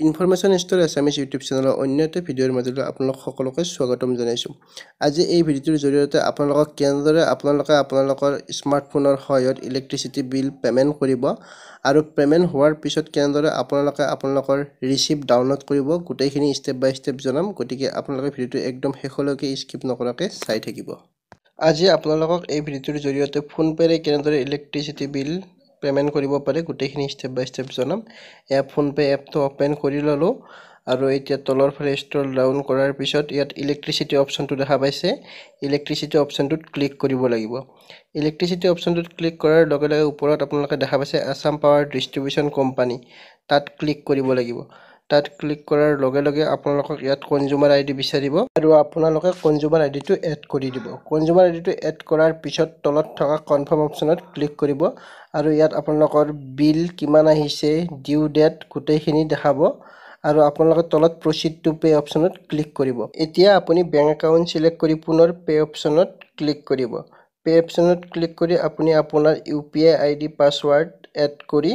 Information store এছামিছ YouTube চেনেলৰ অন্য এটা ভিডিঅ'ৰ মাজলৈ আপোনালোক সকলোকে স্বাগতম জনাইছোঁ। আজি এই ভিডিঅ'টোৰ জৰিয়তে আপোনালোকক কেনেদৰে আপোনালোকৰ স্মাৰ্টফোনৰ সহায়ত ইলেক্ট্ৰিচিটি বিল পে'মেণ্ট কৰিব আৰু পে'মেণ্ট হোৱাৰ পিছত কেনেদৰে আপোনালোকৰ ৰিচিপ্ট ডাউনলোড কৰিব গোটেইখিনি ষ্টেপ বাই ষ্টেপ জনাম। গতিকে আপোনালোকে ভিডিঅ'টো একদম শেষলৈকে স্কিপ নকৰাকৈ চাই থাকিব। আজি আপোনালোকক এই ভিডিঅ'টোৰ জৰিয়তে ফোনপে'ৰে কেনেদৰে ইলেক্ট্ৰিচিটি বিল পে'মেণ্ট কৰিব পাৰে গোটেইখিনি ষ্টেপ বাই ষ্টেপ জনাম। এয়া ফোনপে এপটো অপেন কৰি ল'লোঁ আৰু এতিয়া তলৰ ফালে স্ক্ৰল ডাউন কৰাৰ পিছত ইয়াত ইলেক্ট্ৰিচিটি অপশ্যনটো দেখা পাইছে। ইলেক্ট্ৰিচিটি অপশ্যনটোত ক্লিক কৰিব লাগিব। ইলেক্ট্ৰিচিটি অপশ্যনটোত ক্লিক কৰাৰ লগে লগে ওপৰত আপোনালোকে দেখা পাইছে আছাম পাৱাৰ ডিষ্ট্ৰিবিউশ্যন কোম্পানী, তাত ক্লিক কৰিব লাগিব। তাত ক্লিক কৰাৰ লগে লগে আপোনালোকক ইয়াত কনজিউমাৰ আইডি বিচাৰিব আৰু আপোনালোকে কনজিউমাৰ আইডিটো এড কৰি দিব। কনজিউমাৰ আইডিটো এড কৰাৰ পিছত তলত থকা কনফাৰ্ম অপশ্যনত ক্লিক কৰিব আৰু ইয়াত আপোনালোকৰ বিল কিমান আহিছে, ডিউ ডেট গোটেইখিনি দেখাব আৰু আপোনালোকে তলত প্ৰচিড টু পে অপশ্যনত ক্লিক কৰিব। এতিয়া আপুনি বেংক একাউণ্ট চিলেক্ট কৰি পুনৰ পে অপশ্যনত ক্লিক কৰিব। পে অপশ্যনত ক্লিক কৰি আপুনি আপোনাৰ UPI ID পাছৱাৰ্ড এড কৰি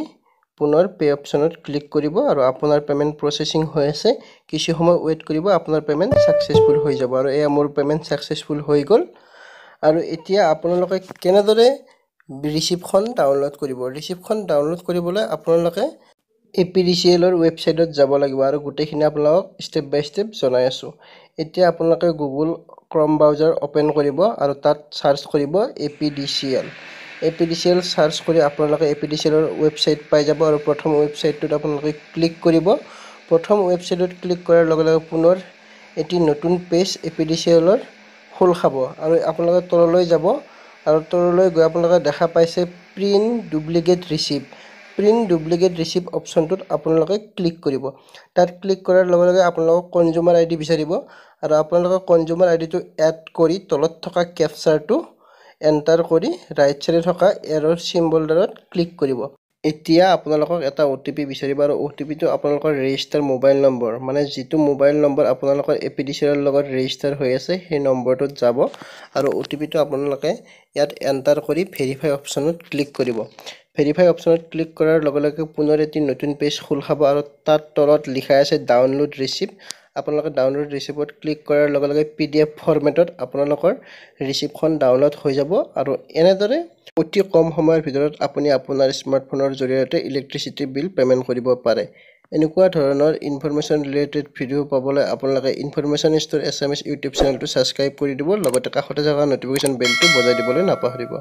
পুনৰ পে অপশ্যনত ক্লিক কৰিব আৰু আপোনাৰ পে'মেণ্ট প্ৰচেছিং হৈ আছে। কিছু সময় ৱেইট কৰিব, আপোনাৰ পে'মেণ্ট ছাকচেছফুল হৈ যাব আৰু এয়া মোৰ পে'মেণ্ট ছাকচেছফুল হৈ গ'ল। আৰু এতিয়া আপোনালোকে কেনেদৰে ৰিচিপ্টখন ডাউনলোড কৰিব। ৰিচিপ্টখন ডাউনলোড কৰিবলৈ আপোনালোকে APDCLৰ ৱেবছাইটত যাব লাগিব আৰু গোটেইখিনি আপোনালোকক ষ্টেপ বাই ষ্টেপ জনাই আছোঁ। এতিয়া আপোনালোকে গুগল ক্ৰম ব্ৰাউজাৰ অপেন কৰিব আৰু তাত চাৰ্চ কৰিব APDCL। APDCL চাৰ্চ কৰি আপোনালোকে APDCLৰ ৱেবছাইট পাই যাব আৰু প্ৰথম ৱেবছাইটটোত আপোনালোকে ক্লিক কৰিব। প্ৰথম ৱেবছাইটত ক্লিক কৰাৰ লগে লগে পুনৰ এটি নতুন পেজ APDCLৰ খোল খাব আৰু আপোনালোকে তললৈ যাব আৰু তললৈ গৈ আপোনালোকে দেখা পাইছে print duplicate receipt. Print duplicate receipt অপশ্যনটোত আপোনালোকে ক্লিক কৰিব। তাত ক্লিক কৰাৰ লগে লগে আপোনালোকক কনজিউমাৰ আইডি বিচাৰিব আৰু আপোনালোকে কনজিউমাৰ আইডিটো এড কৰি তলত থকা কেপচাৰটো এণ্টাৰ কৰি ৰাইট চাইডে থকা এৰৰ চিম্বলডালত ক্লিক কৰিব। এতিয়া আপোনালোকক এটা OTP বিচাৰিব আৰু OTPটো আপোনালোকৰ ৰেজিষ্টাৰ মোবাইল নম্বৰ, মানে যিটো মোবাইল নম্বৰ আপোনালোকৰ APDCLৰ লগত ৰেজিষ্টাৰ হৈ আছে সেই নম্বৰটোত যাব আৰু OTPটো আপোনালোকে ইয়াত এণ্টাৰ কৰি ভেৰিফাই অপশ্যনত ক্লিক কৰিব। ভেৰিফাই অপশ্যনত ক্লিক কৰাৰ লগে লগে পুনৰ এটি নতুন পেজ খোল খাব আৰু তাত তলত লিখা আছে ডাউনলোড ৰিচিপ্ট। আপোনালোকে ডাউনলোড ৰিচিপ্টত ক্লিক কৰাৰ লগে লগে PDF ফৰ্মেটত আপোনালোকৰ ৰিচিপ্টখন ডাউনলোড হৈ যাব আৰু এনেদৰে অতি কম সময়ৰ ভিতৰত আপুনি আপোনাৰ স্মাৰ্টফোনৰ জৰিয়তে ইলেক্ট্ৰিচিটি বিল পে'মেণ্ট কৰিব পাৰে। এনেকুৱা ধৰণৰ ইনফৰমেশ্যন ৰিলেটেড ভিডিঅ' পাবলৈ আপোনালোকে ইনফৰমেশ্যন ষ্ট'ৰ এছামিছ ইউটিউব চেনেলটো ছাবস্ক্ৰাইব কৰি দিব, লগতে কাষতে থকা ন'টিফিকেশ্যন বেলটো বজাই দিবলৈ নাপাহৰিব।